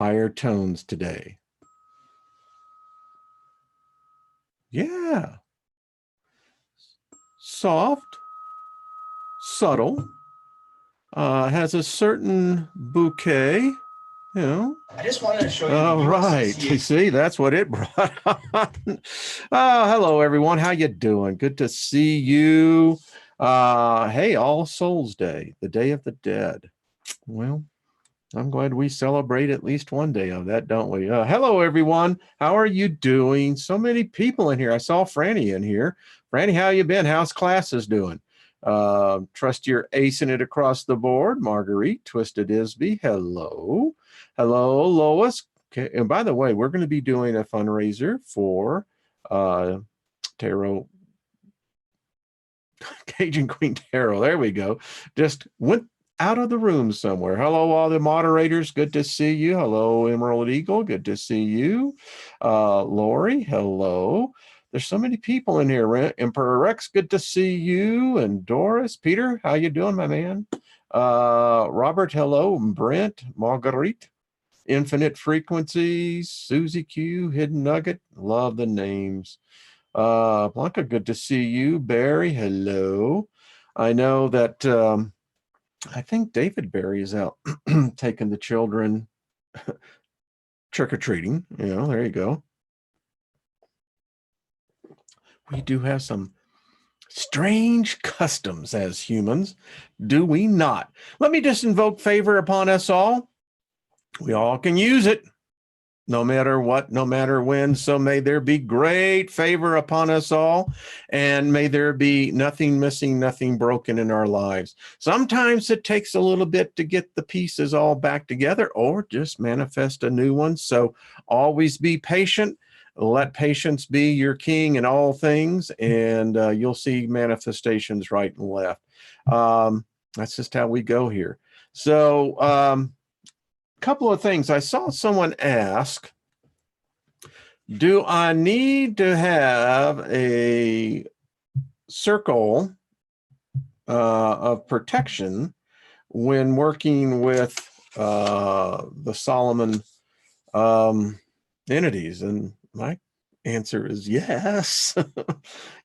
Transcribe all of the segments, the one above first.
higher tones today. Yeah. Soft, subtle, has a certain bouquet, you know. I just wanted to show you. All right. You see, that's what it brought on. Hello, everyone. How you doing? Good to see you. Hey, All Souls Day, the Day of the Dead. Well, I'm glad we celebrate at least one day of that, don't we? Hello, everyone. How are you doing? So many people in here. I saw Franny in here. Franny, how you been? How's classes doing? Trust you're acing it across the board. Marguerite, Twisted Isby, hello. Hello, Lois. Okay, and by the way, we're going to be doing a fundraiser for Tarot, Cajun Queen Tarot. There we go. Just went out of the room somewhere. Hello, all the moderators. Good to see you. Hello, Emerald Eagle. Good to see you. Lori, hello. There's so many people in here. Emperor Rex, good to see you. And Doris, Peter, how you doing, my man? Robert, hello. Brent, Marguerite, Infinite Frequencies, Susie Q, Hidden Nugget. Love the names. Blanca, good to see you. Barry, hello. I know that I think David Barry is out taking the children trick-or-treating. You know, there you go. We do have some strange customs as humans, do we not? Let me just invoke favor upon us all. We all can use it, no matter what, no matter when. So may there be great favor upon us all, and may there be nothing missing, nothing broken in our lives. Sometimes it takes a little bit to get the pieces all back together, or just manifest a new one. So always be patient. Let patience be your king in all things, and you'll see manifestations right and left. That's just how we go here. So couple of things. I saw someone ask, do I need to have a circle of protection when working with the Solomon entities? And my answer is yes.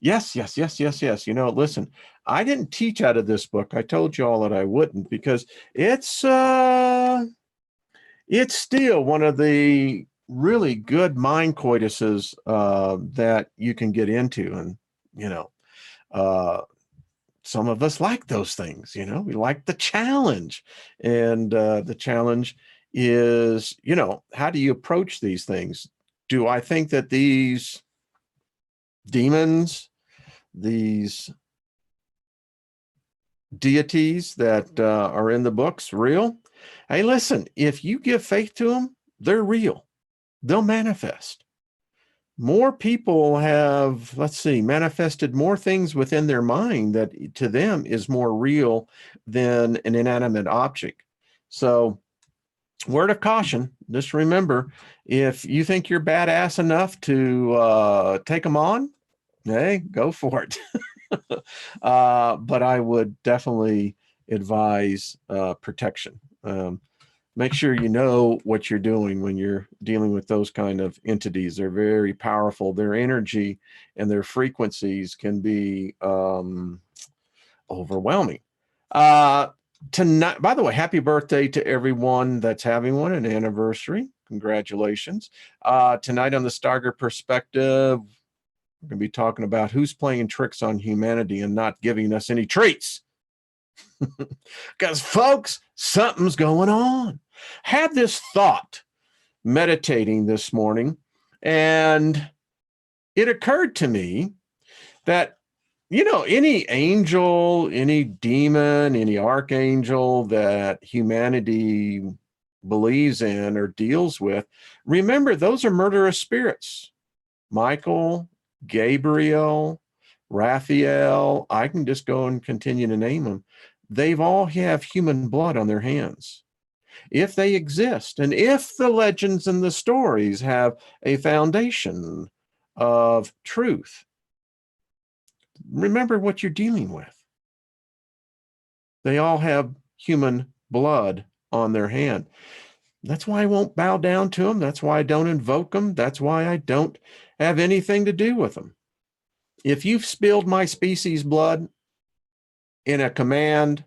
yes. You know, listen, I didn't teach out of this book. I told you all that I wouldn't, because it's still one of the really good mind coituses that you can get into. And, you know, some of us like those things, you know, we like the challenge. And the challenge is, you know, how do you approach these things? Do I think that these demons, these deities that are in the books real? Hey, listen, if you give faith to them, they're real. They'll manifest. More people have, let's see, manifested more things within their mind that to them is more real than an inanimate object. So, word of caution, just remember, if you think you're badass enough to take them on, hey, go for it. But I would definitely advise protection. Make sure you know what you're doing when you're dealing with those kind of entities. They're very powerful. Their energy and their frequencies can be overwhelming. Tonight, by the way, happy birthday to everyone that's having one, an anniversary. Congratulations. Tonight on the Steiger Perspective, we're going to be talking about who's playing tricks on humanity and not giving us any treats. Because, folks, something's going on. Had this thought meditating this morning, and it occurred to me that, you know, any angel, any demon, any archangel that humanity believes in or deals with, remember, those are murderous spirits. Michael, Gabriel, Raphael, I can just go and continue to name them. They've all have human blood on their hands. If they exist, and if the legends and the stories have a foundation of truth, remember what you're dealing with. They all have human blood on their hand. That's why I won't bow down to them. That's why I don't invoke them. That's why I don't have anything to do with them. If you've spilled my species blood in a command,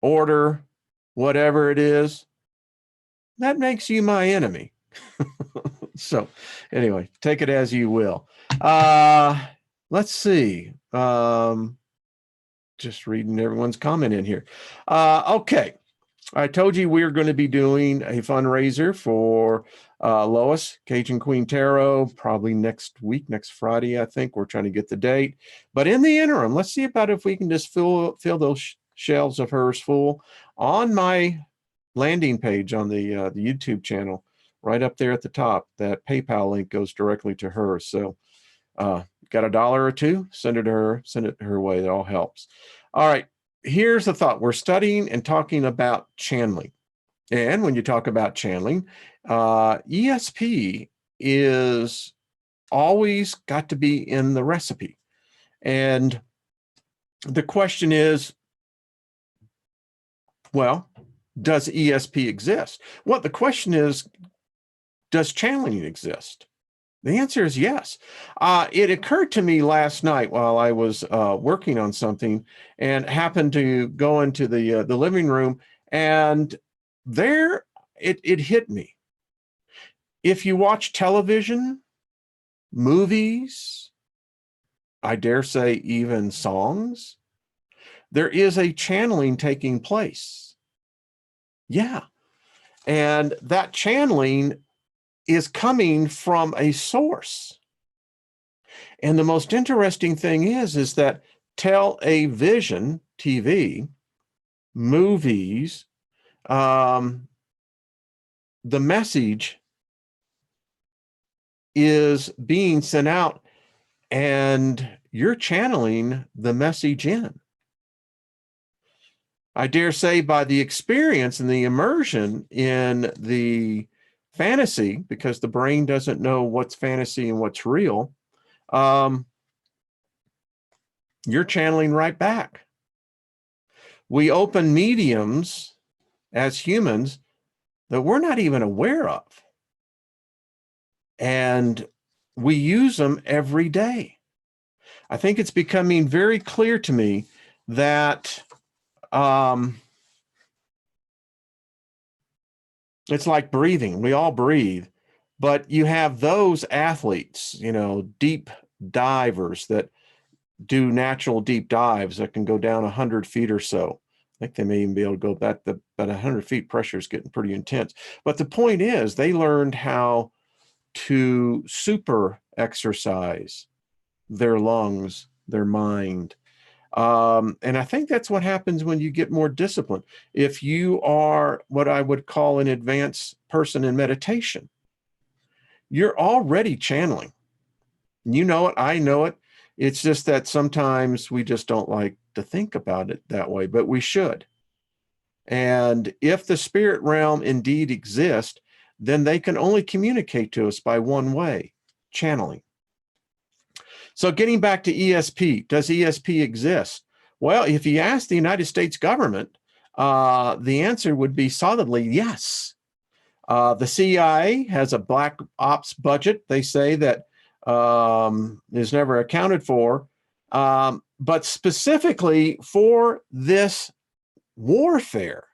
order, whatever it is, that makes you my enemy. So anyway, take it as you will. Let's see. Just reading everyone's comment in here. Okay. I told you we are going to be doing a fundraiser for Lois, Cajun Queen Tarot, probably next week, next Friday, I think. We're trying to get the date. But in the interim, let's see about if we can just fill those shelves of hers full. On my landing page on the YouTube channel, right up there at the top, that PayPal link goes directly to her. So got $1 or $2, send it her way. It all helps. All right. Here's the thought. We're studying and talking about channeling. And when you talk about channeling, ESP is always got to be in the recipe. And the question is, well, does ESP exist? Well, the question is, does channeling exist? The answer is yes. It occurred to me last night while I was working on something and happened to go into the living room, and there it hit me. If you watch television, movies, I dare say even songs, there is a channeling taking place. Yeah. And that channeling is coming from a source. And the most interesting thing is that television, TV, movies, the message is being sent out and you're channeling the message in. I dare say by the experience and the immersion in the fantasy, because the brain doesn't know what's fantasy and what's real, you're channeling right back. We open mediums as humans that we're not even aware of. And we use them every day. I think it's becoming very clear to me that it's like breathing. We all breathe, but you have those athletes, deep divers that do natural deep dives that can go down 100 feet or so. I think they may even be able to go back about 100 feet. Pressure is getting pretty intense. But the point is, they learned how to super exercise their lungs, their mind. And I think that's what happens when you get more disciplined. If you are what I would call an advanced person in meditation, you're already channeling. You know it, I know it. It's just that sometimes we just don't like to think about it that way, but we should. And if the spirit realm indeed exists, then they can only communicate to us by one way, channeling. So getting back to ESP, does ESP exist? Well, if you ask the United States government, the answer would be solidly yes. The CIA has a black ops budget, they say, that is never accounted for, but specifically for this warfare.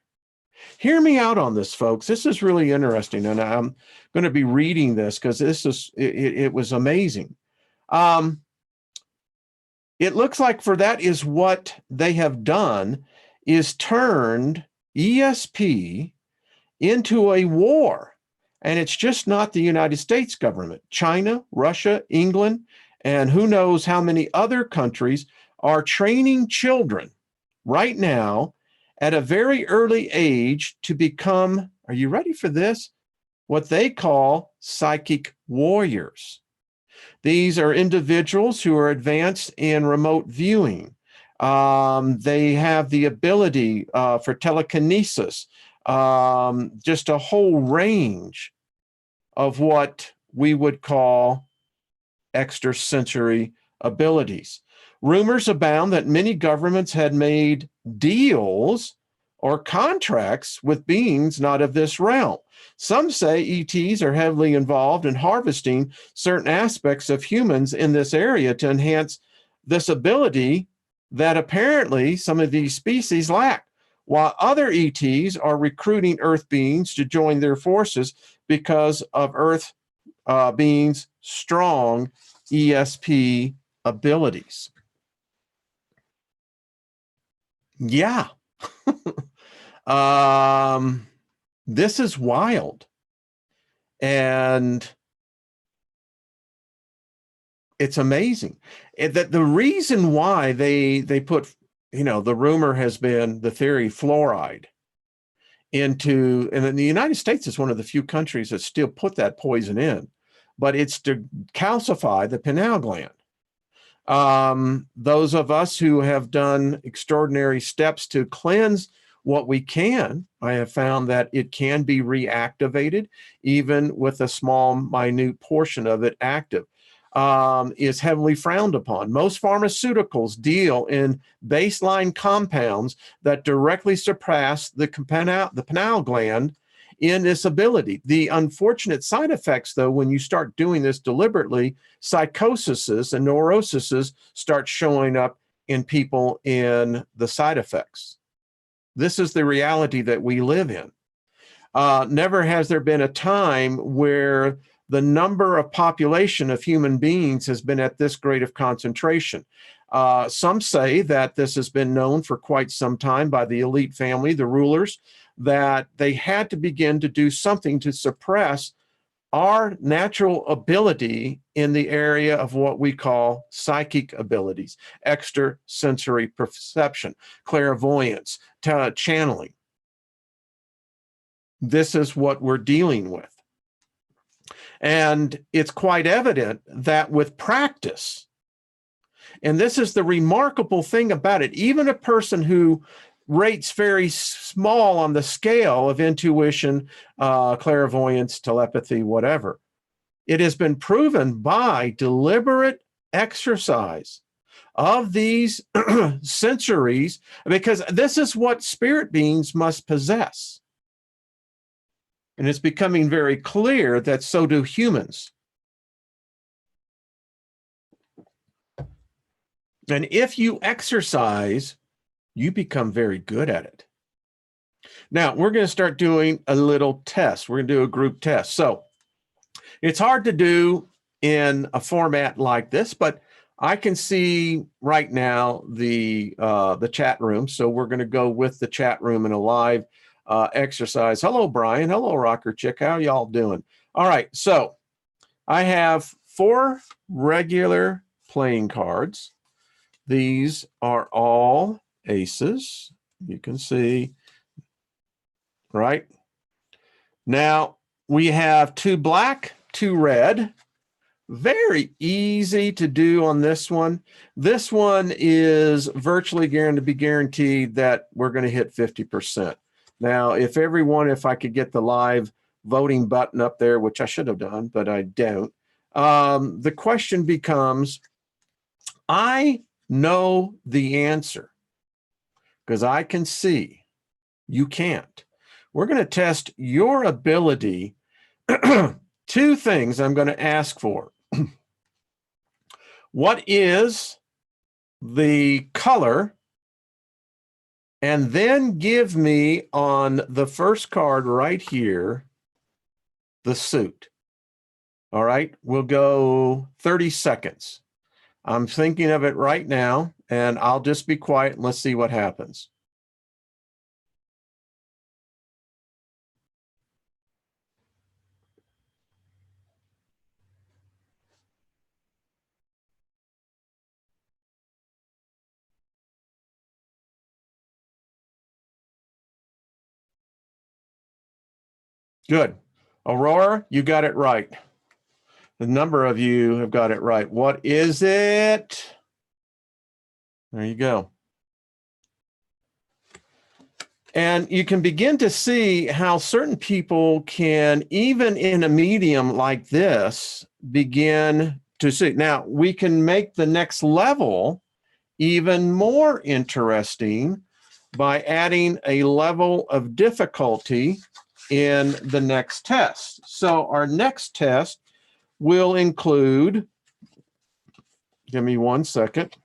Hear me out on this, folks. This is really interesting, and I'm going to be reading this because it was amazing. It looks like for that is what they have done, is turned ESP into a war. And it's just not the United States government. China, Russia, England, and who knows how many other countries are training children right now at a very early age to become, are you ready for this? What they call psychic warriors. These are individuals who are advanced in remote viewing. They have the ability for telekinesis, just a whole range of what we would call extrasensory abilities. Rumors abound that many governments had made deals or contracts with beings not of this realm. Some say ETs are heavily involved in harvesting certain aspects of humans in this area to enhance this ability that apparently some of these species lack, while other ETs are recruiting Earth beings to join their forces because of Earth beings' strong ESP abilities. Yeah. This is wild. And it's amazing that the reason why they put, the rumor has been the theory fluoride into, and in the United States is one of the few countries that still put that poison in, but it's to calcify the pineal gland. Those of us who have done extraordinary steps to cleanse what we can, I have found that it can be reactivated, even with a small, minute portion of it active, is heavily frowned upon. Most pharmaceuticals deal in baseline compounds that directly suppress the pineal gland in this ability. The unfortunate side effects, though, when you start doing this deliberately, psychoses and neuroses start showing up in people in the side effects. This is the reality that we live in. Never has there been a time where the number of population of human beings has been at this great of concentration. Some say that this has been known for quite some time by the elite family, the rulers, that they had to begin to do something to suppress our natural ability in the area of what we call psychic abilities, extrasensory perception, clairvoyance, channeling. This is what we're dealing with. And it's quite evident that with practice, and this is the remarkable thing about it, even a person who rates very small on the scale of intuition, clairvoyance, telepathy, whatever, it has been proven by deliberate exercise of these sensories, because this is what spirit beings must possess. And it's becoming very clear that so do humans. And if you exercise, you become very good at it. Now, we're going to start doing a little test. We're going to do a group test. So it's hard to do in a format like this, but I can see right now the chat room. So we're going to go with the chat room in a live exercise. Hello, Brian. Hello, Rocker Chick. How y'all doing? All right. So I have 4 regular playing cards. These are all aces. You can see, right? Now we have 2 black, 2 red. Very easy to do on this one. This one is virtually guaranteed that we're going to hit 50%. Now, if I could get the live voting button up there, which I should have done, but I don't, the question becomes, I know the answer because I can see. You can't. We're going to test your ability. 2 things I'm going to ask for. What is the color? And then give me on the first card right here, the suit. All right, we'll go 30 seconds. I'm thinking of it right now, and I'll just be quiet and let's see what happens. Good. Aurora, you got it right. The number of you have got it right. What is it? There you go. And you can begin to see how certain people can, even in a medium like this, begin to see. Now, we can make the next level even more interesting by adding a level of difficulty in the next test. So our next test will include, give me 1 second.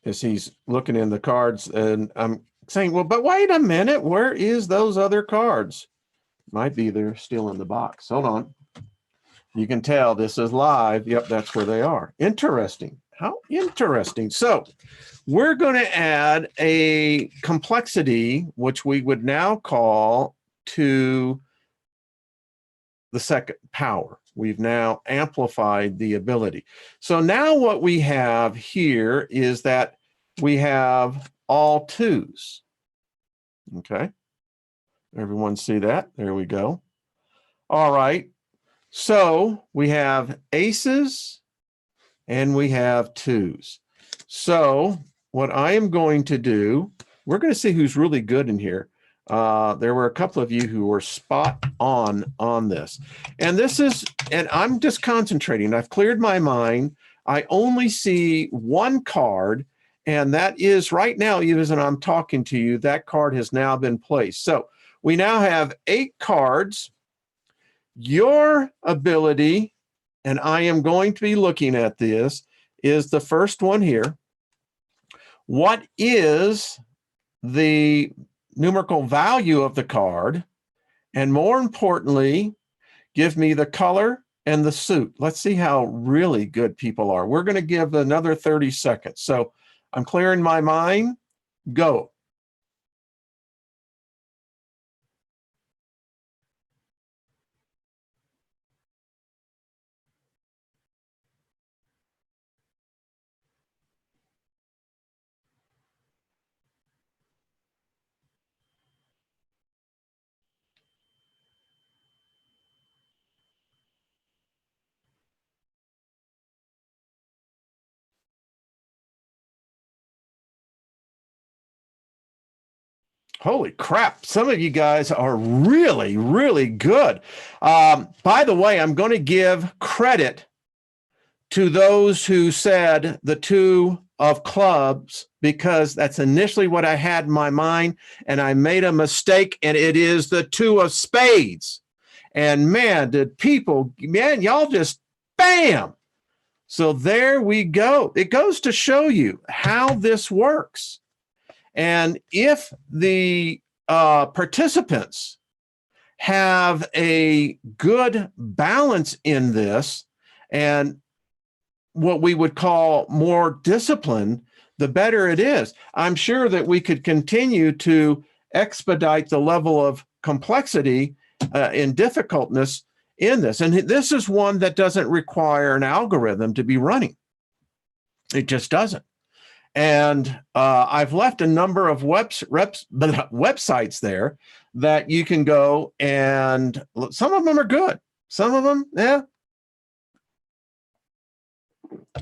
As he's looking in the cards, and I'm saying, well, but wait a minute, where is those other cards? Might be they're still in the box. Hold on. You can tell this is live. Yep, that's where they are. Interesting. How interesting. So we're going to add a complexity, which we would now call to the second power. We've now amplified the ability. So now what we have here is that we have all twos. Okay. Everyone see that? There we go. All right. So we have aces and we have twos. So what I am going to do, we're going to see who's really good in here. There were a couple of you who were spot on this. And this is, and I'm just concentrating. I've cleared my mind. I only see one card, and that is right now, even as I'm talking to you, that card has now been placed. So we now have 8 cards. Your ability, and I am going to be looking at this, is the first one here. What is the numerical value of the card? And more importantly, give me the color and the suit. Let's see how really good people are. We're going to give another 30 seconds. So I'm clearing my mind. Go. Holy crap. Some of you guys are really, really good. By the way, I'm going to give credit to those who said the 2 of clubs, because that's initially what I had in my mind, and I made a mistake, and it is the 2 of spades. And man, did people, man, y'all just bam. So there we go. It goes to show you how this works. And if the participants have a good balance in this and what we would call more discipline, the better it is. I'm sure that we could continue to expedite the level of complexity and difficultness in this. And this is one that doesn't require an algorithm to be running. It just doesn't. And I've left a number of websites there that you can go, and some of them are good. Some of them, yeah.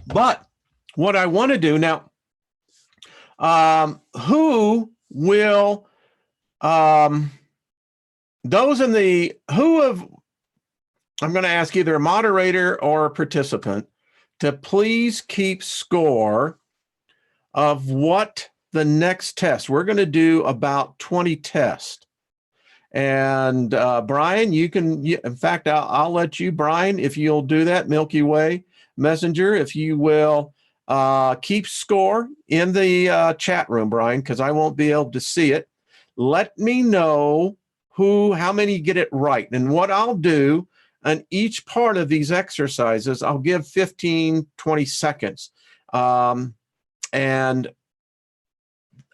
But what I want to do now, who will, those in the, who have, I'm going to ask either a moderator or a participant to please keep score of what the next test. We're going to do about 20 tests. And Brian, you can, in fact, I'll let you, Brian, if you'll do that, Milky Way Messenger, if you will keep score in the chat room, Brian, because I won't be able to see it. Let me know how many get it right. And what I'll do on each part of these exercises, I'll give 15, 20 seconds. And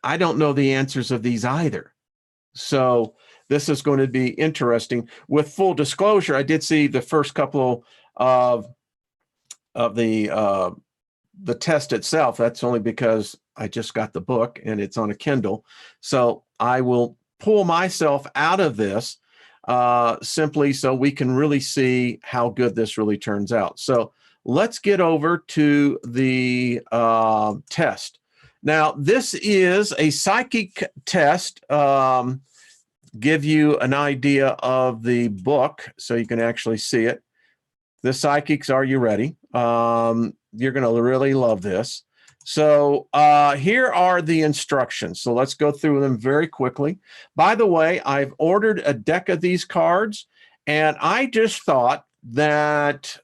I don't know the answers of these either. So this is going to be interesting. With full disclosure, I did see the first couple of the test itself. That's only because I just got the book and it's on a Kindle. So I will pull myself out of this simply so we can really see how good this really turns out. So let's get over to the test. Now, this is a psychic test, give you an idea of the book so you can actually see it. The psychics, are you ready? You're going to really love this. So here are the instructions. So let's go through them very quickly. By the way, I've ordered a deck of these cards, and I just thought that,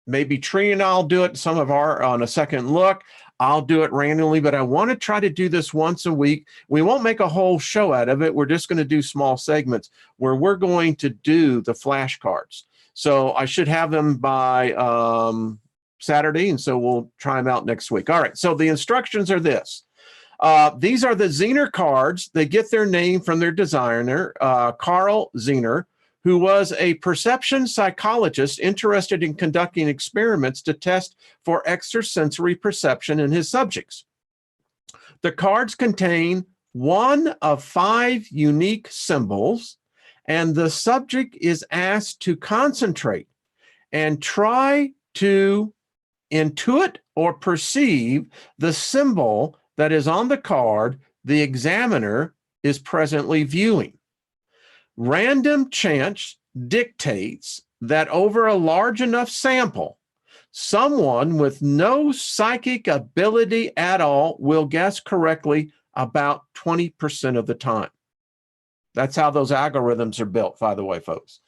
maybe Trina and I'll do it some of our on a second look. I'll do it randomly, but I want to try to do this once a week. We won't make a whole show out of it. We're just going to do small segments where we're going to do the flashcards. So I should have them by Saturday, and so we'll try them out next week. All right, so the instructions are this. These are the Zener cards. They get their name from their designer, Carl Zener, who was a perception psychologist interested in conducting experiments to test for extrasensory perception in his subjects. The cards contain one of 5 unique symbols, and the subject is asked to concentrate and try to intuit or perceive the symbol that is on the card the examiner is presently viewing. Random chance dictates that over a large enough sample, someone with no psychic ability at all will guess correctly about 20% of the time. That's how those algorithms are built, by the way, folks.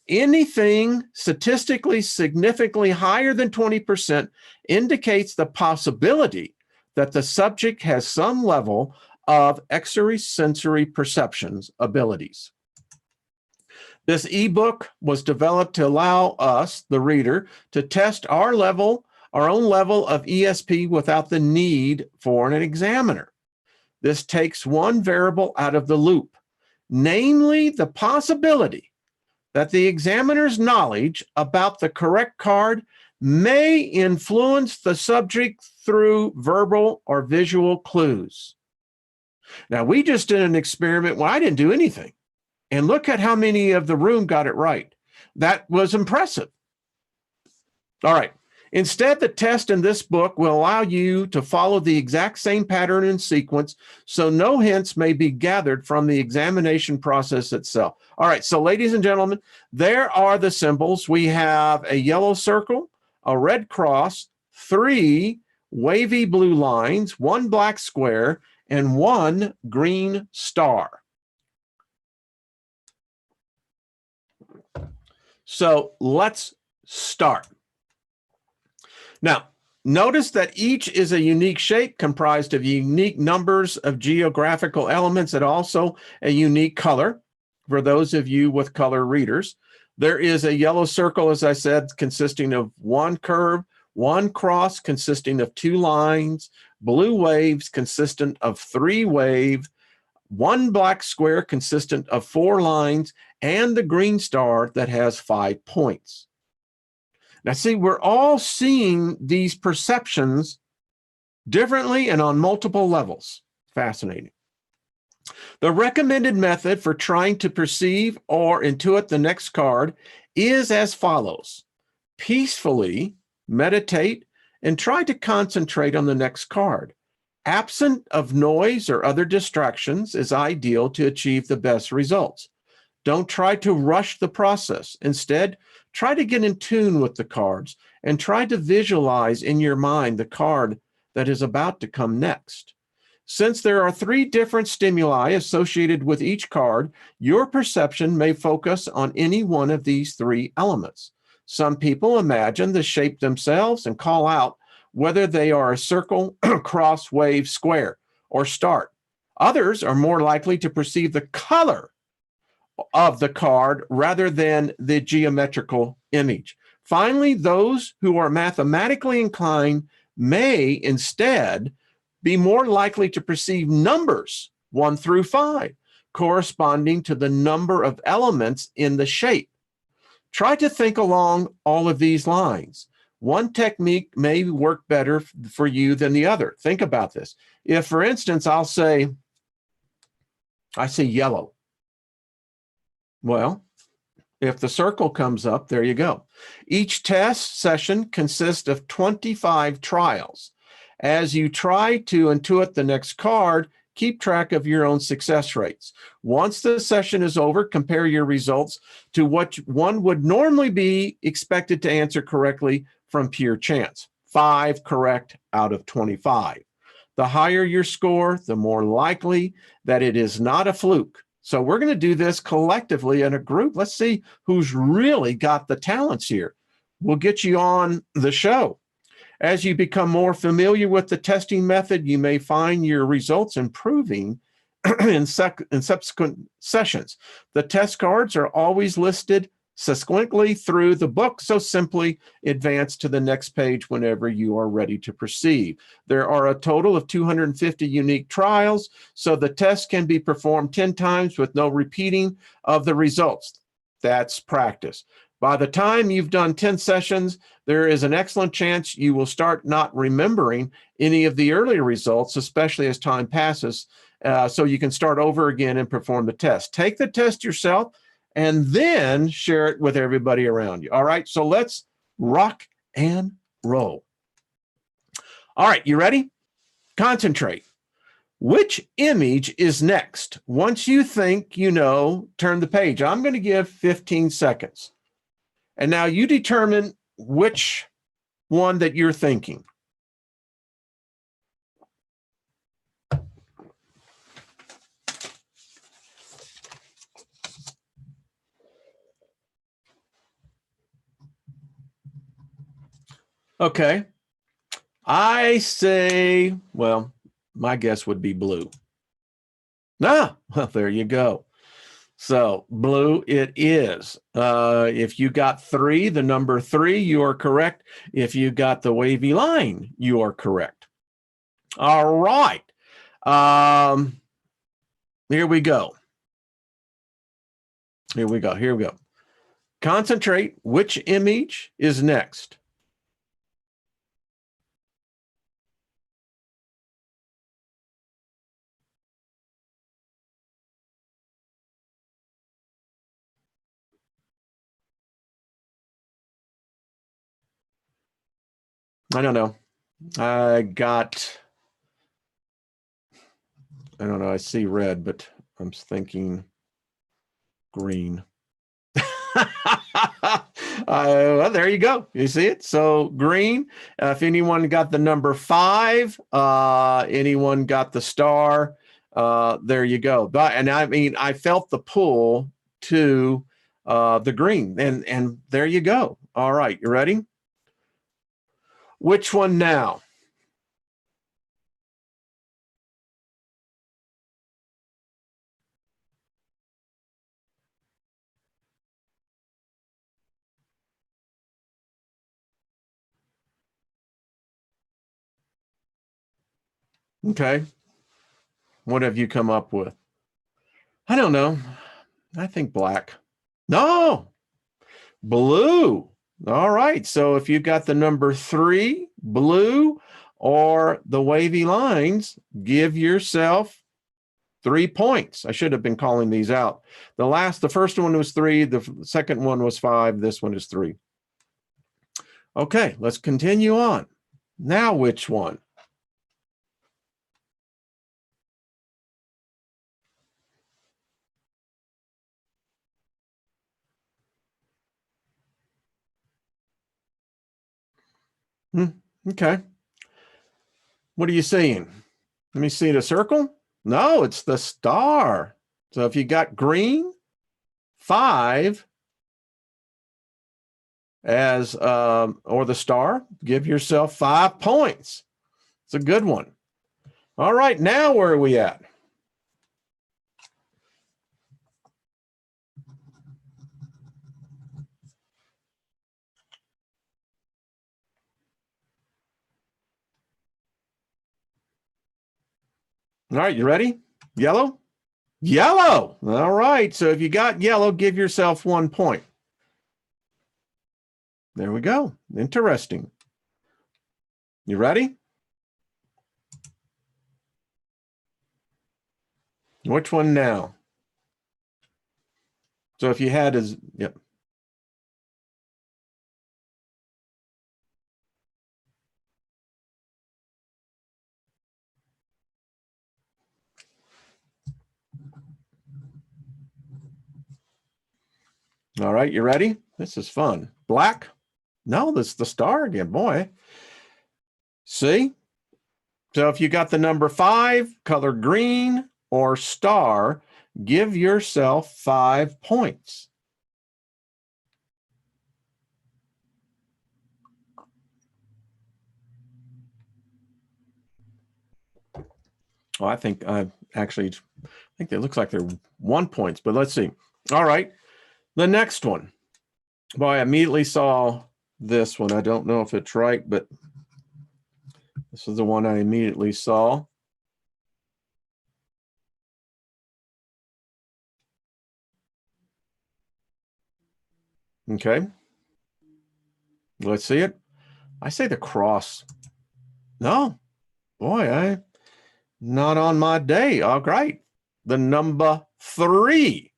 Anything statistically significantly higher than 20% indicates the possibility that the subject has some level of extrasensory perceptions abilities. This ebook was developed to allow us, the reader, to test our own level of ESP without the need for an examiner. This takes one variable out of the loop, namely the possibility that the examiner's knowledge about the correct card may influence the subject through verbal or visual clues. Now, we just did an experiment where I didn't do anything. And look at how many of the room got it right. That was impressive. All right. Instead, the test in this book will allow you to follow the exact same pattern and sequence, so no hints may be gathered from the examination process itself. All right. So, ladies and gentlemen, there are the symbols. We have a yellow circle, a red cross, 3 wavy blue lines, 1 black square, and 1 green star. So let's start. Now, notice that each is a unique shape comprised of unique numbers of geographical elements and also a unique color for those of you with color readers. There is a yellow circle, as I said, consisting of 1 curve, 1 cross consisting of 2 lines, blue waves consistent of 3 waves, 1 black square consistent of 4 lines, and the green star that has 5 points. Now, see, we're all seeing these perceptions differently and on multiple levels. Fascinating. The recommended method for trying to perceive or intuit the next card is as follows. Peacefully meditate and try to concentrate on the next card. Absent of noise or other distractions is ideal to achieve the best results. Don't try to rush the process. Instead, try to get in tune with the cards and try to visualize in your mind the card that is about to come next. Since there are 3 different stimuli associated with each card, your perception may focus on any one of these 3 elements. Some people imagine the shape themselves and call out whether they are a circle, cross, wave, square, or star. Others are more likely to perceive the color of the card rather than the geometrical image. Finally, those who are mathematically inclined may instead be more likely to perceive numbers 1 through 5, corresponding to the number of elements in the shape. Try to think along all of these lines. One technique may work better for you than the other. Think about this. If, for instance, I say yellow. Well, if the circle comes up, there you go. Each test session consists of 25 trials. As you try to intuit the next card, keep track of your own success rates. Once the session is over, compare your results to what one would normally be expected to answer correctly from pure chance. 5 correct out of 25. The higher your score, the more likely that it is not a fluke. So we're going to do this collectively in a group. Let's see who's really got the talents here. We'll get you on the show. As you become more familiar with the testing method, you may find your results improving in subsequent sessions. The test cards are always listed sequentially through the book, so simply advance to the next page whenever you are ready to proceed. There are a total of 250 unique trials, so the test can be performed 10 times with no repeating of the results. That's practice. By the time you've done 10 sessions, there is an excellent chance you will start not remembering any of the earlier results, especially as time passes, so you can start over again and perform the test. Take the test yourself and then share it with everybody around you. All right, so let's rock and roll. All right, you ready? Concentrate. Which image is next? Once you think you know, turn the page. I'm going to give 15 seconds. And now you determine which one that you're thinking. Okay. I say, well, my guess would be blue. Ah, well, there you go. So blue it is. If you got 3, the number 3, you are correct. If you got the wavy line, you are correct. All right. Here we go. Here we go. Here we go. Concentrate. Which image is next? I don't know. I don't know. I see red, but I'm thinking green. Well, there you go. You see it? So green. If anyone got the number 5, anyone got the star, there you go. But, and I mean, I felt the pull to the green, and there you go. All right, you ready? Which one now? Okay. What have you come up with? I don't know. I think black. No, blue. All right. So if you got the number 3, blue, or the wavy lines, give yourself 3 points. I should have been calling these out. The first one was 3. The second one was 5. This one is 3. Okay, let's continue on. Now, which one? Okay. What are you seeing? Let me see the circle. No, it's the star. So if you got green, 5 as or the star, give yourself 5 points. It's a good one. All right, now where are we at? All right, you ready? Yellow? Yellow. All right, so if you got yellow, give yourself 1 point. There we go. Interesting. You ready? Which one now? So if you had as, yep. All right, you ready? This is fun. Black? No, this is the star again, boy. See? So if you got the number 5, color green or star, give yourself 5 points. Oh, I think it looks like they're 1 point, but let's see. All right, the next one. Well, I immediately saw this one. I don't know if it's right, but this is the one I immediately saw. Okay. Let's see it. I say the cross. No, boy, not on my day. All right. The number 3,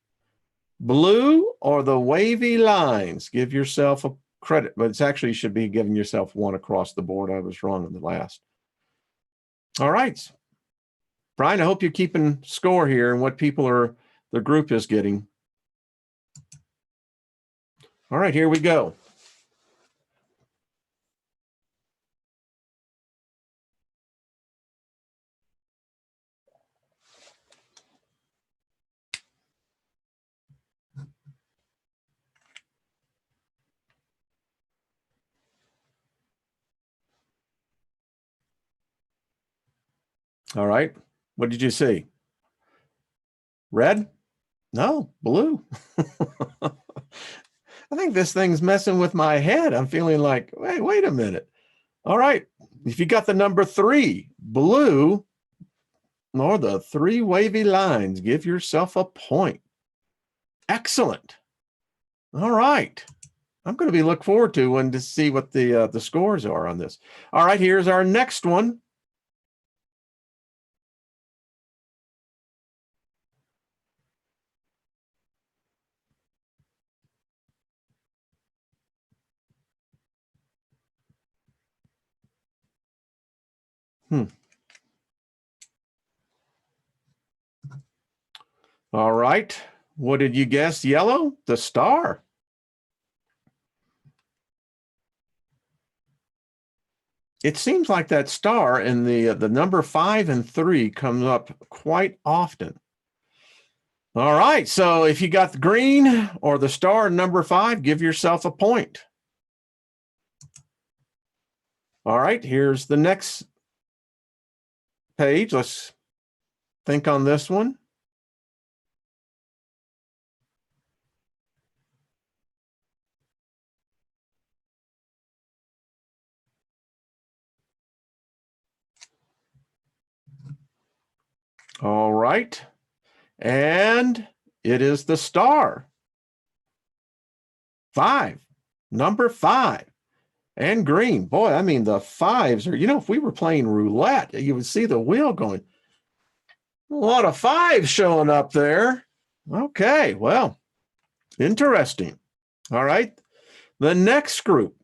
blue or the wavy lines. Give yourself a credit, but it's actually you should be giving yourself 1 across the board. I was wrong on the last. All right. Brian, I hope you're keeping score here and what the group is getting. All right, here we go. All right. What did you see? Red? No, blue. I think this thing's messing with my head. I'm feeling like, wait a minute. All right. If you got the number 3, blue, or the 3 wavy lines, give yourself a point. Excellent. All right. I'm going to be looking forward to see what the scores are on this. All right, here's our next one. All right. What did you guess? Yellow? The star. It seems like that star and the number 5 and 3 comes up quite often. All right. So if you got the green or the star number 5, give yourself a point. All right. Here's the next page. Let's think on this one. All right. And it is the star. 5, number 5, and green. Boy, I mean, the 5s are, if we were playing roulette, you would see the wheel going. A lot of 5s showing up there. Okay, well, interesting. All right. The next group.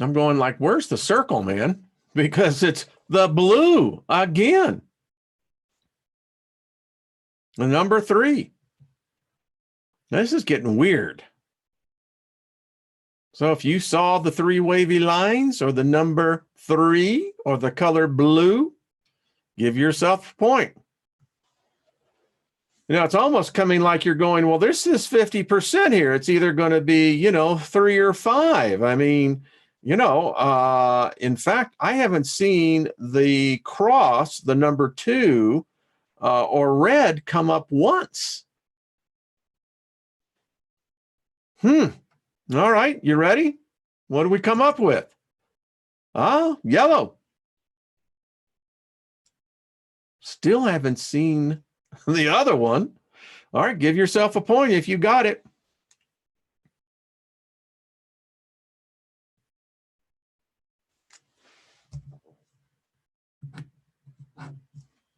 I'm going like, where's the circle, man? Because it's the blue again. The number 3. This is getting weird. So if you saw the 3 wavy lines or the number 3 or the color blue, give yourself a point. It's almost coming like you're going, well, there's this 50% here. It's either going to be, 3 or 5. I mean, in fact, I haven't seen the cross, the number 2, or red come up once. All right, you ready? What do we come up with? Yellow. Still haven't seen the other one. All right, give yourself a point if you got it.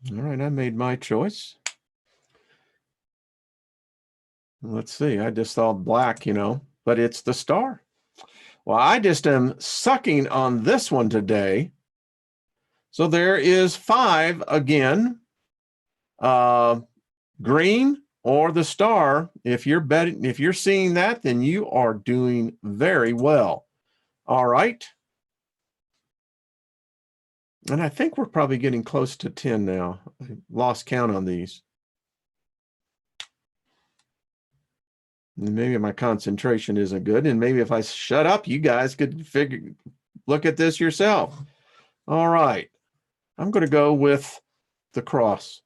All right, I made my choice. Let's see, I just saw black, but it's the star. Well, I just am sucking on this one today. So there is 5 again. Green or the star. If you're seeing that, then you are doing very well. All right. And I think we're probably getting close to 10 now. I lost count on these. And maybe my concentration isn't good. And maybe if I shut up, you guys could look at this yourself. All right. I'm going to go with the cross.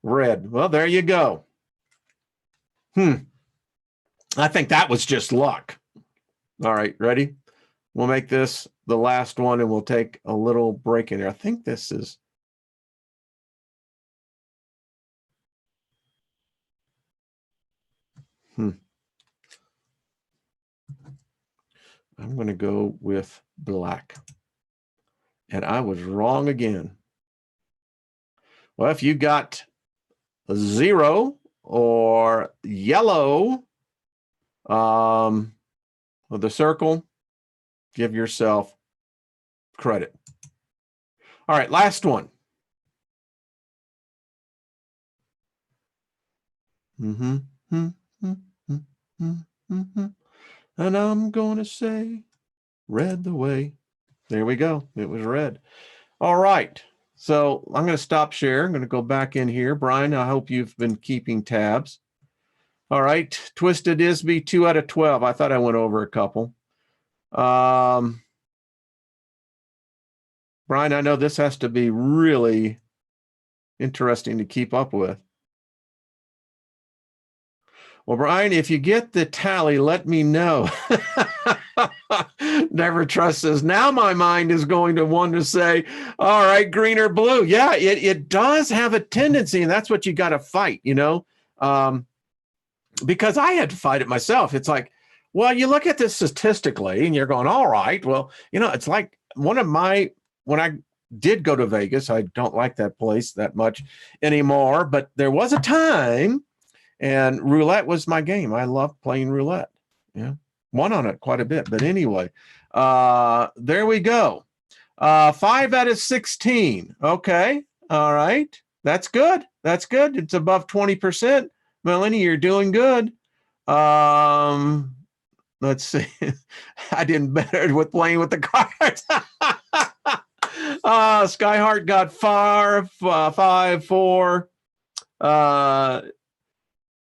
Red. Well, there you go. I think that was just luck. All right, ready? We'll make this the last one and we'll take a little break in here. I think this is. I'm going to go with black. And I was wrong again. Well, if you got a 0 or yellow with the circle, give yourself credit. All right, last one. And I'm going to say red the way. There we go. It was red. All right. So I'm going to stop share. I'm going to go back in here. Brian, I hope you've been keeping tabs. All right. Twisted Isby, 2 out of 12. I thought I went over a couple. Brian, I know this has to be really interesting to keep up with. Well, Brian, if you get the tally, let me know. Never Trust says, now my mind is going to want to say, all right, green or blue. Yeah, it does have a tendency, and that's what you got to fight, you know, because I had to fight it myself. It's like, well, you look at this statistically and you're going, all right, well, you know, it's like when I did go to Vegas, I don't like that place that much anymore, but there was a time. And roulette was my game. I loved playing roulette. Yeah, won on it quite a bit. But anyway, there we go. 5 out of 16. Okay. All right. That's good. That's good. It's above 20%. Melanie, you're doing good. Let's see. I didn't better with playing with the cards. Skyheart got 5, 4.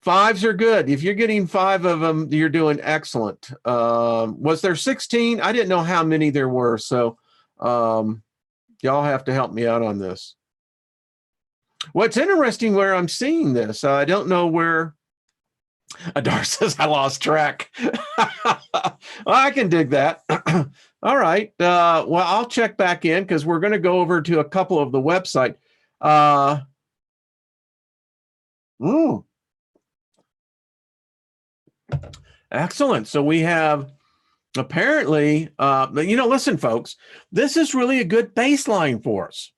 5s are good. If you're getting 5 of them, you're doing excellent. Was there 16? I didn't know how many there were. So y'all have to help me out on this. What's interesting where I'm seeing this, I don't know where. Adar says I lost track. Well, I can dig that. All right. Well, I'll check back in because we're going to go over to a couple of the website. Excellent. So we have apparently, listen, folks, this is really a good baseline for us.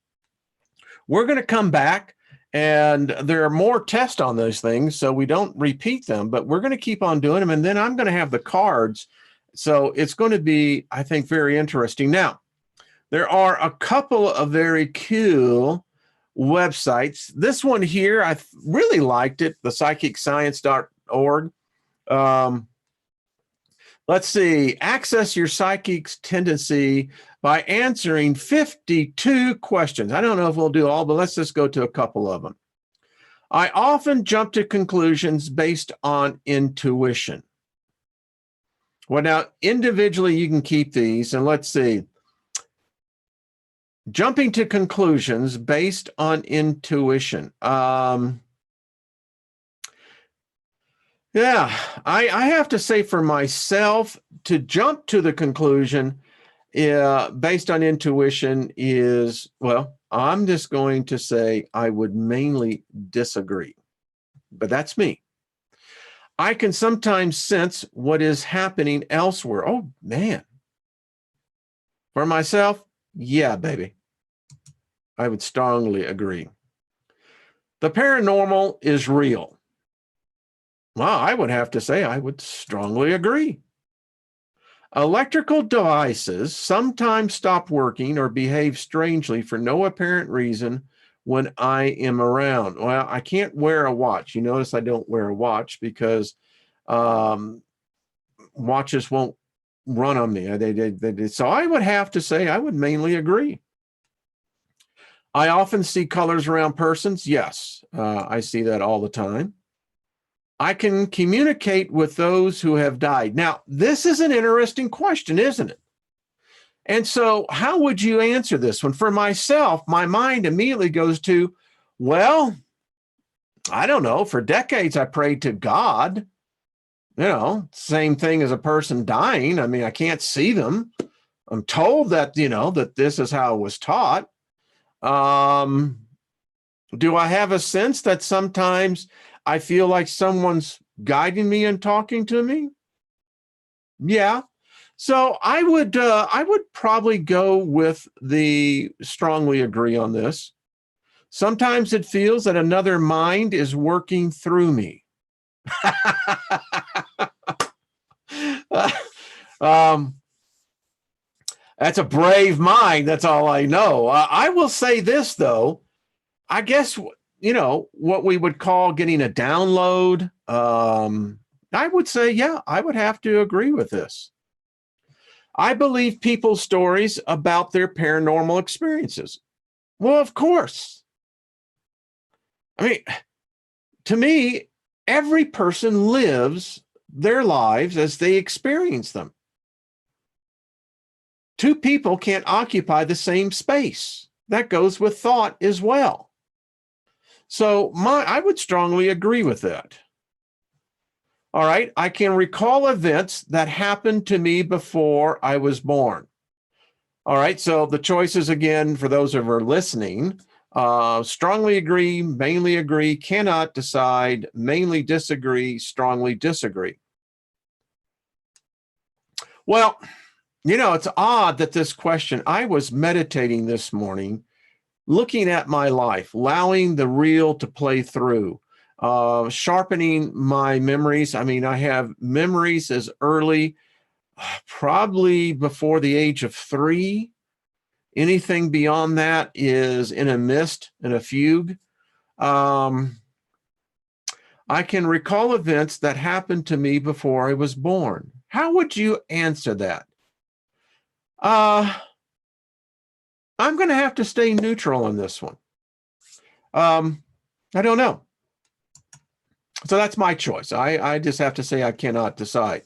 We're going to come back and there are more tests on those things, so we don't repeat them, but we're going to keep on doing them. And then I'm going to have the cards. So it's going to be, I think, very interesting. Now, there are a couple of very cool websites. This one here, I really liked it, the psychicscience.org. Let's see, access your psychic's tendency by answering 52 questions. I don't know if we'll do all, but let's just go to a couple of them. I often jump to conclusions based on intuition. Well, now, individually, you can keep these, and let's see. Jumping to conclusions based on intuition. Yeah, I have to say for myself, to jump to the conclusion based on intuition is, well, I'm just going to say I would mainly disagree, but that's me. I can sometimes sense what is happening elsewhere. Oh, man. For myself, yeah, baby. I would strongly agree. The paranormal is real. Well, I would have to say I would strongly agree. Electrical devices sometimes stop working or behave strangely for no apparent reason when I am around. Well, I can't wear a watch. You notice I don't wear a watch because um, watches won't run on me. So I would have to say I would mainly agree. I often see colors around persons. Yes, I see that all the time. I can communicate with those who have died. Now, this is an interesting question, isn't it? And so, how would you answer this one? For myself, my mind immediately goes to, well, I don't know. For decades, I prayed to God. Same thing as a person dying. I mean, I can't see them. I'm told that, that this is how it was taught. Do I have a sense that sometimes I feel like someone's guiding me and talking to me? Yeah. So I would probably go with the strongly agree on this. Sometimes it feels that another mind is working through me. That's a brave mind. That's all I know. I will say this, though. I guess, what we would call getting a download. I would say, yeah, I would have to agree with this. I believe people's stories about their paranormal experiences. Well, of course. I mean, to me, every person lives their lives as they experience them. Two people can't occupy the same space. That goes with thought as well. So I would strongly agree with that. All right, I can recall events that happened to me before I was born. All right, so the choices again, for those who are listening, strongly agree, mainly agree, cannot decide, mainly disagree, strongly disagree. Well, it's odd that this question, I was meditating this morning, looking at my life, allowing the real to play through, sharpening my memories. I mean, I have memories as early, probably before the age of 3. Anything beyond that is in a mist, in a fugue. I can recall events that happened to me before I was born. How would you answer that? I'm going to have to stay neutral on this one. I don't know. So that's my choice. I just have to say I cannot decide.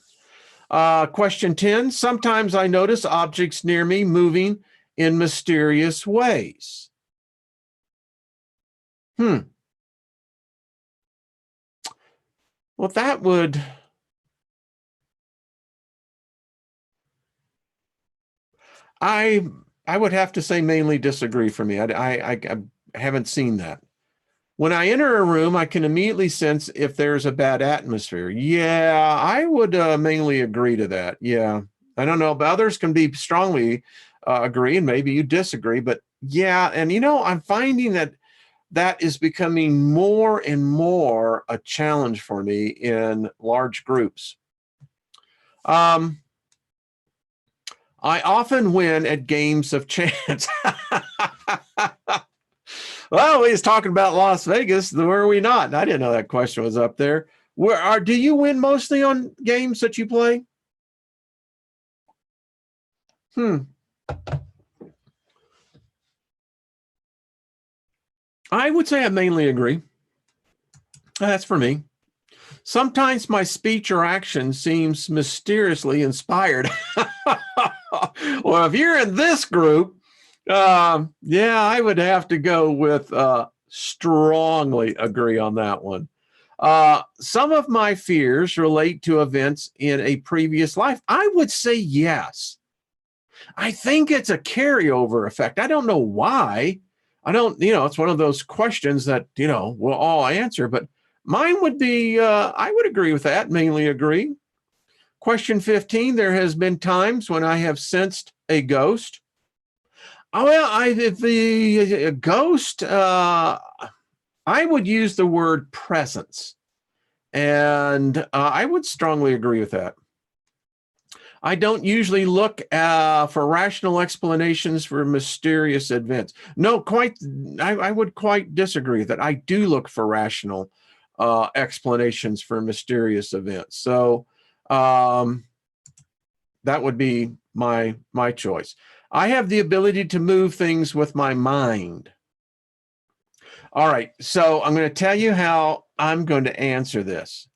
Question 10. Sometimes I notice objects near me moving in mysterious ways. Well, that would... I would have to say mainly disagree for me. I haven't seen that. When I enter a room, I can immediately sense if there's a bad atmosphere. Yeah, I would mainly agree to that. Yeah, I don't know, but others can be strongly agree, and maybe you disagree. But yeah, and I'm finding that is becoming more and more a challenge for me in large groups. I often win at games of chance. Well, we was talking about Las Vegas. Where are we not? I didn't know that question was up there. Do you win mostly on games that you play? I would say I mainly agree. That's for me. Sometimes my speech or action seems mysteriously inspired. Well, if you're in this group, yeah, I would have to go with strongly agree on that one. Some of my fears relate to events in a previous life. I would say yes. I think it's a carryover effect. I don't know why. It's one of those questions that, we'll all answer, but mine would be, I would agree with that, mainly agree. Question 15, there has been times when I have sensed a ghost. Oh, well, if the ghost, I would use the word presence. And I would strongly agree with that. I don't usually look for rational explanations for mysterious events. No, I would quite disagree with that. I do look for rational explanations for mysterious events. So that would be my choice. I have the ability to move things with my mind. All right, so I'm going to tell you how I'm going to answer this.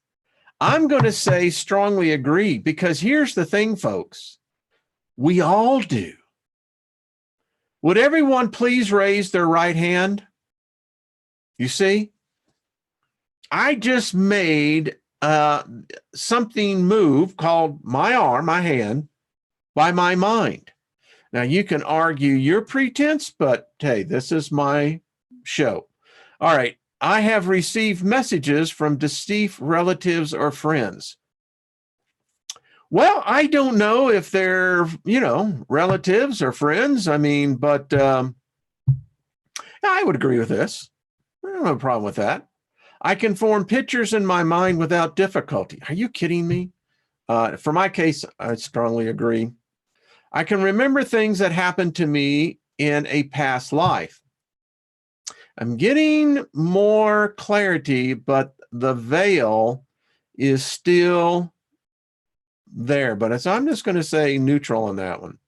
I'm going to say strongly agree, because here's the thing, folks. We all do. Would everyone please raise their right hand? You see, I just made something move called my arm, my hand, by my mind. Now, you can argue your pretense, but hey, this is my show. All right. I have received messages from deceased relatives or friends. Well, I don't know if they're, relatives or friends. I mean, but I would agree with this. I don't have a problem with that. I can form pictures in my mind without difficulty. Are you kidding me? For my case, I strongly agree. I can remember things that happened to me in a past life. I'm getting more clarity, but the veil is still there. But I'm just going to say neutral on that one.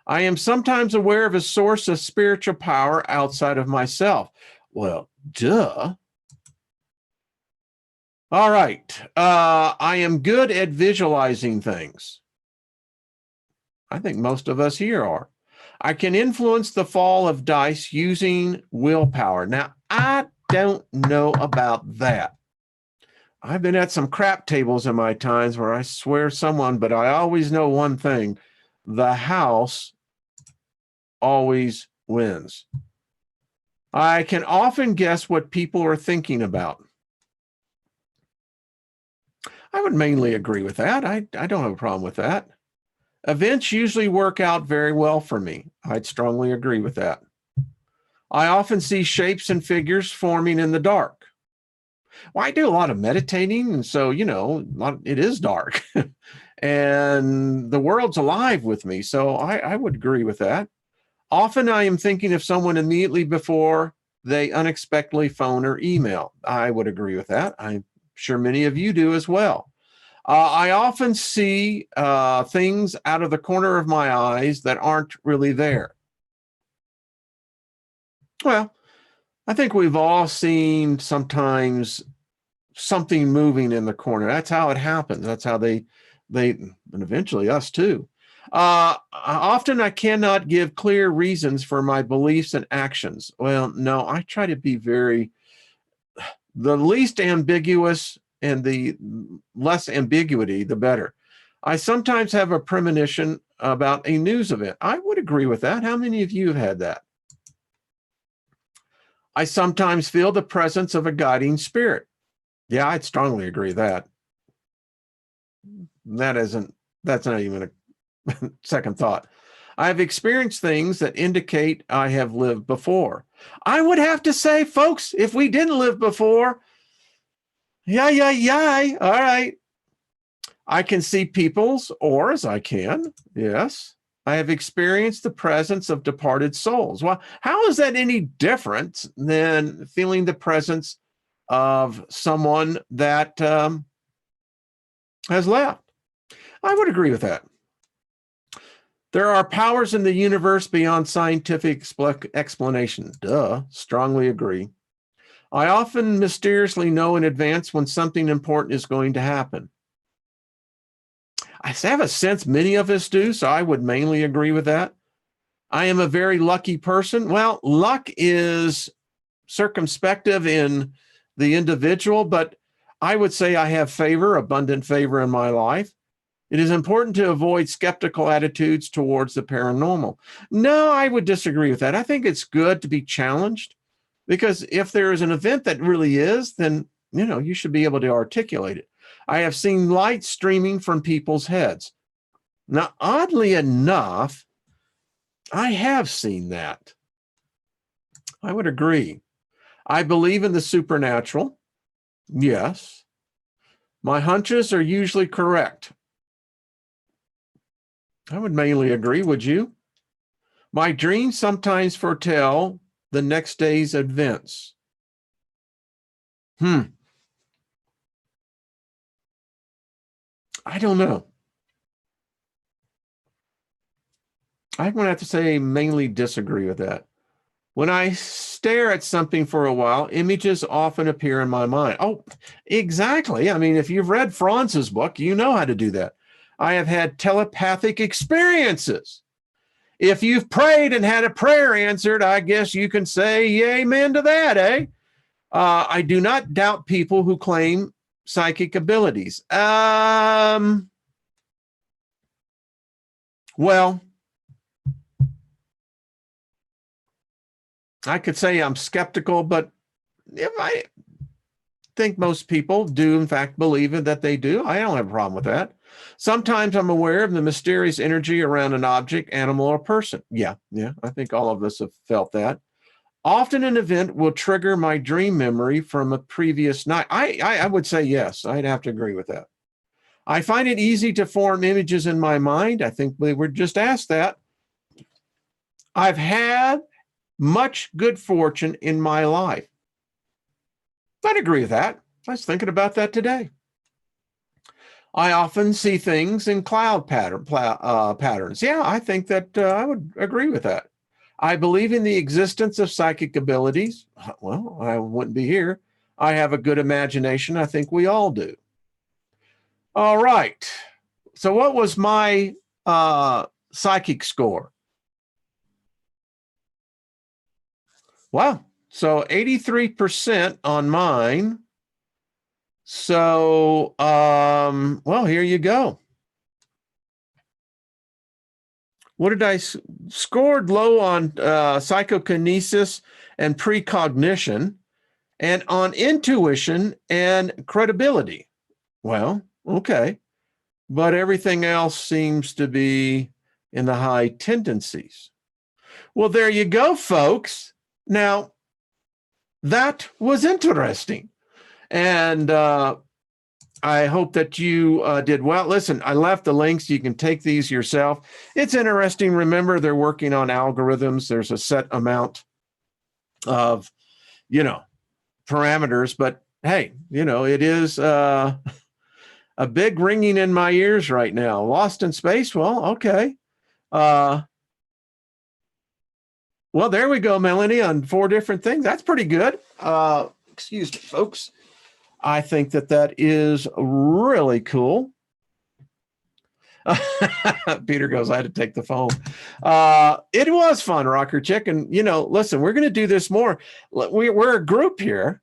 I am sometimes aware of a source of spiritual power outside of myself. Well, duh. All right. I am good at visualizing things. I think most of us here are. I can influence the fall of dice using willpower. Now, I don't know about that. I've been at some crap tables in my times where I swear someone, but I always know one thing: the house always wins. I can often guess what people are thinking about. I would mainly agree with that. I don't have a problem with that. Events usually work out very well for me. I'd strongly agree with that. I often see shapes and figures forming in the dark. Well, I do a lot of meditating, and so, it is dark. And the world's alive with me, so I would agree with that. Often I am thinking of someone immediately before they unexpectedly phone or email. I would agree with that. I'm sure many of you do as well. I often see things out of the corner of my eyes that aren't really there. Well, I think we've all seen sometimes something moving in the corner. That's how it happens. That's how they, and eventually us too. Often I cannot give clear reasons for my beliefs and actions. Well, no, I try to be the least ambiguous and the less ambiguity, the better. I sometimes have a premonition about a news event. I would agree with that. How many of you have had that? I sometimes feel the presence of a guiding spirit. Yeah, I'd strongly agree with that. That's not even a second thought. I've experienced things that indicate I have lived before. I would have to say, folks, if we didn't live before, yeah. All right. I can see people's auras. I can. Yes. I have experienced the presence of departed souls. Well, how is that any different than feeling the presence of someone that has left? I would agree with that. There are powers in the universe beyond scientific explanation. Duh, strongly agree. I often mysteriously know in advance when something important is going to happen. I have a sense many of us do, so I would mainly agree with that. I am a very lucky person. Well, luck is circumspective in the individual, but I would say I have abundant favor in my life. It is important to avoid skeptical attitudes towards the paranormal. No, I would disagree with that. I think it's good to be challenged, because if there is an event that really is, then, you should be able to articulate it. I have seen light streaming from people's heads. Now, oddly enough, I have seen that. I would agree. I believe in the supernatural. Yes. My hunches are usually correct. I would mainly agree. Would you? My dreams sometimes foretell the next day's events. I don't know. I'm going to have to say mainly disagree with that. When I stare at something for a while, images often appear in my mind. Oh, exactly. I mean, if you've read Franz's book, you know how to do that. I have had telepathic experiences. If you've prayed and had a prayer answered, I guess you can say amen to that, eh? I do not doubt people who claim psychic abilities. Well, I could say I'm skeptical, but if I think most people do, in fact, believe it, that they do, I don't have a problem with that. Sometimes I'm aware of the mysterious energy around an object, animal, or person. Yeah, I think all of us have felt that. Often an event will trigger my dream memory from a previous night. I would say yes. I'd have to agree with that. I find it easy to form images in my mind. I think we were just asked that. I've had much good fortune in my life. I'd agree with that. I was thinking about that today. I often see things in cloud patterns. Yeah, I think that I would agree with that. I believe in the existence of psychic abilities. Well, I wouldn't be here. I have a good imagination. I think we all do. All right. So what was my psychic score? Wow. So 83% on mine. So, well, here you go. What did I scored low on psychokinesis and precognition, and on intuition and credibility. Well, okay. But everything else seems to be in the high tendencies. Well, there you go, folks. Now, that was interesting. And I hope that you did well. Listen, I left the links. You can take these yourself. It's interesting. Remember, they're working on algorithms. There's a set amount of, parameters. But hey, it is a big ringing in my ears right now. Lost in space? Well, okay. Well, there we go, Melanie, on 4 different things. That's pretty good. Excuse me, folks. I think that is really cool. Peter goes, I had to take the phone. It was fun, Rocker Chick. And, listen, we're going to do this more. We're a group here.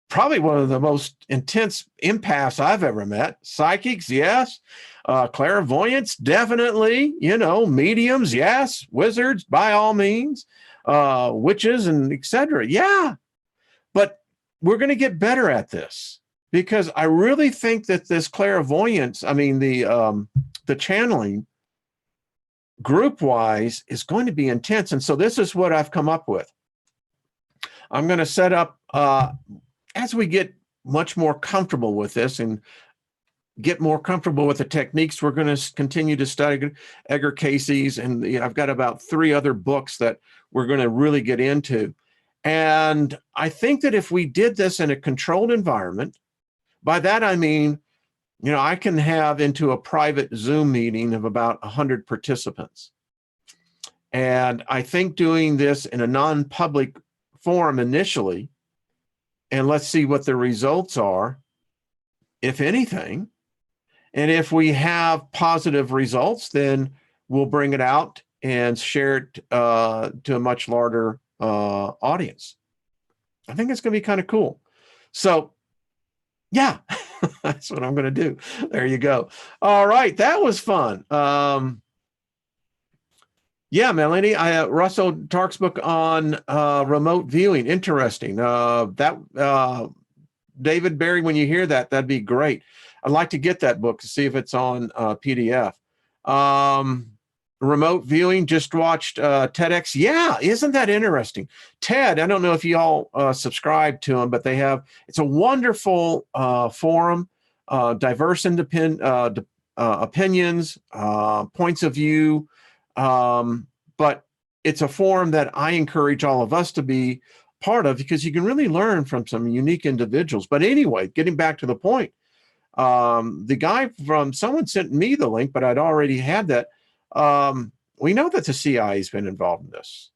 Probably one of the most intense empaths I've ever met. Psychics, yes. Clairvoyants, definitely. Mediums, yes. Wizards, by all means. Witches and etc. Yeah. But we're going to get better at this, because I really think that this clairvoyance, the channeling group-wise is going to be intense. And so this is what I've come up with. I'm going to set up, as we get much more comfortable with this and get more comfortable with the techniques, we're going to continue to study Edgar Cayce's. And I've got about 3 other books that we're going to really get into. And I think that if we did this in a controlled environment, by that I mean, I can have into a private Zoom meeting of about 100 participants. And I think doing this in a non-public forum initially, and let's see what the results are, if anything. And if we have positive results, then we'll bring it out and share it to a much larger audience. I think it's going to be kind of cool. So, yeah, that's what I'm going to do. There you go. All right, that was fun. Yeah, Melanie, Russell Tark's book on remote viewing, interesting. David Barry, when you hear that, that'd be great. I'd like to get that book to see if it's on PDF. Remote viewing, just watched TEDx. Yeah, isn't that interesting? TED, I don't know if you all subscribe to them, but it's a wonderful forum, diverse, independent, opinions, points of view, but it's a forum that I encourage all of us to be part of because you can really learn from some unique individuals. But anyway, getting back to the point, the guy from someone sent me the link, but I'd already had that. We know that the CIA has been involved in this.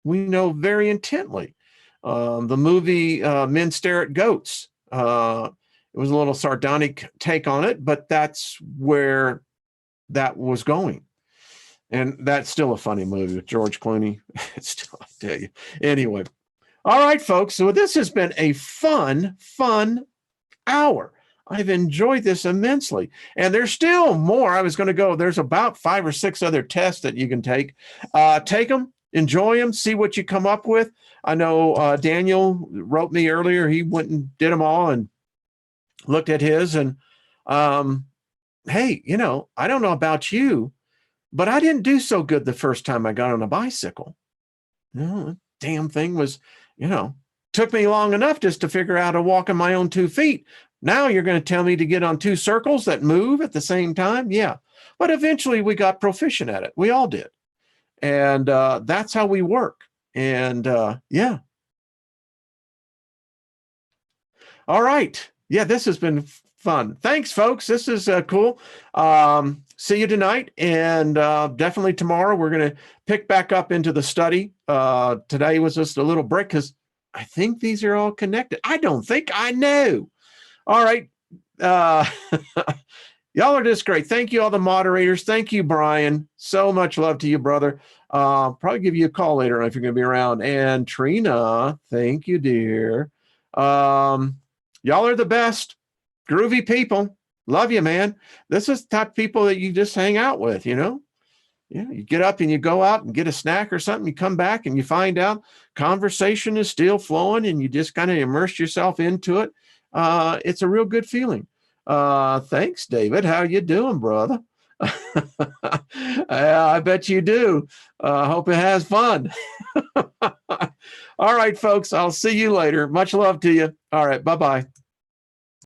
We know very intently. The movie Men Stare at Goats. It was a little sardonic take on it, but that's where that was going. And that's still a funny movie with George Clooney. It's still, I tell you. Anyway. All right, folks. So this has been a fun hour. I've enjoyed this immensely. And there's still more. I was going to go. There's about 5 or 6 other tests that you can take. Take them, enjoy them, see what you come up with. I know Daniel wrote me earlier. He went and did them all and looked at his. And hey, you know, I don't know about you, but I didn't do so good the first time I got on a bicycle. No, damn thing was, you know, took me long enough just to figure out how to walk on my own 2 feet. Now you're going to tell me to get on 2 circles that move at the same time? Yeah. But eventually we got proficient at it. We all did. And that's how we work. And yeah. All right. Yeah, this has been fun. Thanks, folks. This is cool. See you tonight. And definitely tomorrow we're going to pick back up into the study. Today was just a little break because I think these are all connected. I don't think I know. All right. Y'all are just great. Thank you, all the moderators. Thank you, Brian. So much love to you, brother. Probably give you a call later if you're going to be around. And Trina, thank you, dear. Y'all are the best. Groovy people. Love you, man. This is the type of people that you just hang out with, you know? Yeah, you get up and you go out and get a snack or something. You come back and you find out conversation is still flowing and you just kind of immerse yourself into it. It's a real good feeling. Thanks, David. How you doing, brother? I bet you do. Hope it has fun. All right, folks. I'll see you later. Much love to you. All right. Bye-bye.